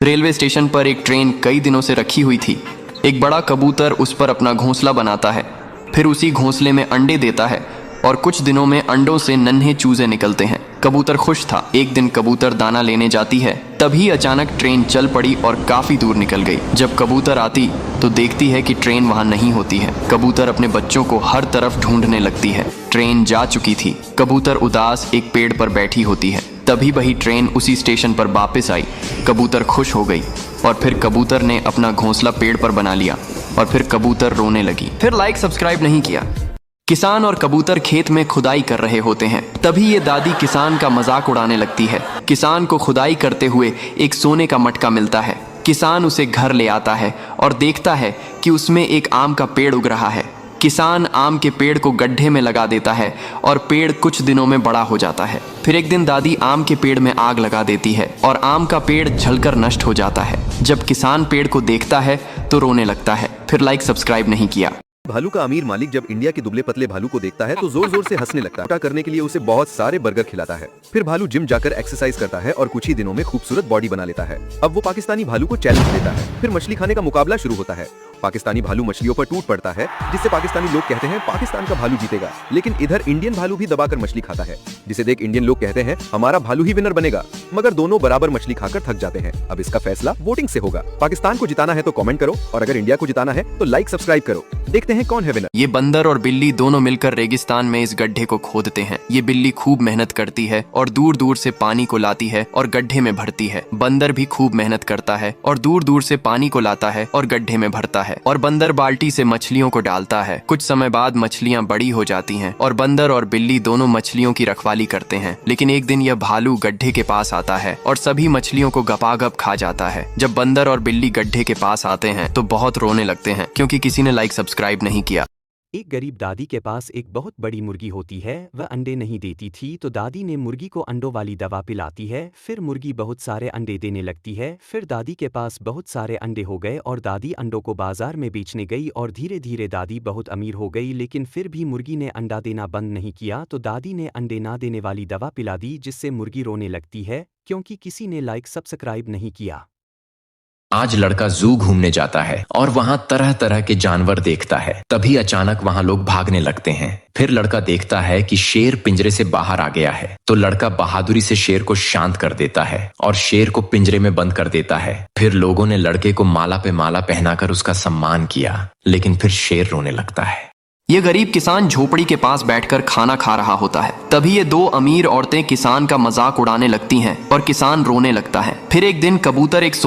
Railway station पर एक train कई दिनों से रखी हुई थी। एक बड़ा कबूतर उस पर अपना घोंसला बनाता है, फिर उसी घोंसले में अंडे देता है और कुछ दिनों में अंडों से नन्हे चूजे निकलते हैं। कबूतर खुश था। एक दिन कबूतर दाना लेने जाती है, तभी अचानक ट्रेन चल पड़ी और काफी दूर निकल गई। जब कबूतर आती तो देखती है कि ट्रेन वहां नहीं होती है। कबूतर अपने बच्चों को हर तरफ ढूंढने लगती है। ट्रेन जा चुकी थी। कबूतर उदास एक पेड़ पर बैठी होती है। तभी वही ट्रेन उसी स्टेशन पर वापस आई। कबूतर खुश हो गई और फिर कबूतर ने अपना घोंसला पेड़ पर बना लिया और फिर कबूतर रोने लगी। फिर लाइक सब्सक्राइब नहीं किया। किसान और कबूतर खेत में खुदाई कर रहे होते हैं। तभी ये दादी किसान का मजाक उड़ाने लगती है। किसान को खुदाई करते हुए एक सोने का मटका मिलता है। किसान उसे घर ले आता है और देखता है कि उसमें एक आम का पेड़ उग रहा है। किसान आम के पेड़ को गड्ढे में लगा देता है और पेड़ कुछ दिनों में बड़ा हो जाता है। फिर एक दिन दादी आम के पेड़ में आग लगा देती है और आम का पेड़ जलकर नष्ट हो जाता है। जब किसान पेड़ को देखता है तो रोने लगता है। फिर लाइक सब्सक्राइब नहीं किया। भालू का अमीर मालिक जब इंडिया के दुबले पतले भालू को देखता है तो जोर जोर से हंसने लगता है। छोटा करने के लिए उसे बहुत सारे बर्गर खिलाता है। फिर भालू जिम जाकर एक्सरसाइज करता है और कुछ ही दिनों में खूबसूरत बॉडी बना लेता है। अब वो पाकिस्तानी भालू को चैलेंज देता है। फिर मछली खाने का मुकाबला शुरू होता है। पाकिस्तानी भालू मछलियों पर टूट पड़ता है, जिससे पाकिस्तानी लोग कहते हैं पाकिस्तान का भालू जीतेगा। लेकिन इधर इंडियन भालू भी दबाकर मछली खाता है, जिसे देख इंडियन लोग कहते हैं हमारा भालू ही विनर बनेगा। मगर दोनों बराबर मछली खाकर थक जाते हैं। अब इसका फैसला वोटिंग से होगा। पाकिस्तान को जिताना है तो कमेंट करो और अगर इंडिया को जिताना है तो लाइक सब्सक्राइब करो। देखते हैं कौन है विनर। ये बंदर और बिल्ली दोनों मिलकर रेगिस्तान में इस गड्ढे को खोदते हैं। ये बिल्ली खूब मेहनत करती है और दूर दूर से पानी को लाती है और गड्ढे में भरती है। बंदर भी खूब मेहनत करता है और दूर दूर से पानी को लाता है और गड्ढे में भरता है। और बंदर बाल्टी से मछलियों को डालता है। कुछ समय बाद मछलियां बड़ी हो जाती हैं और बंदर और बिल्ली दोनों मछलियों की रखवाली करते हैं। लेकिन एक दिन यह भालू गड्ढे के पास आता है और सभी मछलियों को गपागप खा जाता है। जब बंदर और बिल्ली गड्ढे के पास आते हैं तो बहुत रोने लगते हैं, क्योंकि किसी ने लाइक सब्सक्राइब नहीं किया। एक गरीब दादी के पास एक बहुत बड़ी मुर्गी होती है। वह अंडे नहीं देती थी तो दादी ने मुर्गी को अंडों वाली दवा पिलाती है। फिर मुर्गी बहुत सारे अंडे देने लगती है। फिर दादी के पास बहुत सारे अंडे हो गए और दादी अंडों को बाजार में बेचने गई और धीरे धीरे दादी बहुत अमीर हो गई। लेकिन फिर भी मुर्गी ने अंडा देना बंद नहीं किया तो दादी ने अंडे ना देने वाली दवा पिला दी, जिससे मुर्गी रोने लगती है क्योंकि किसी ने लाइक सब्सक्राइब नहीं किया। आज लड़का जू घूमने जाता है और वहां तरह तरह के जानवर देखता है। तभी अचानक वहां लोग भागने लगते हैं। फिर लड़का देखता है कि शेर पिंजरे से बाहर आ गया है, तो लड़का बहादुरी से शेर को शांत कर देता है और शेर को पिंजरे में बंद कर देता है। फिर लोगों ने लड़के को माला पे माला पहनाकर उसका सम्मान किया, लेकिन फिर शेर रोने लगता है। ये गरीब किसान झोपड़ी के पास बैठकर खाना खा रहा होता है। तभी ये दो अमीर औरतें किसान का मजाक उड़ाने लगती हैं और किसान रोने लगता है। फिर एक दिन कबूतर एक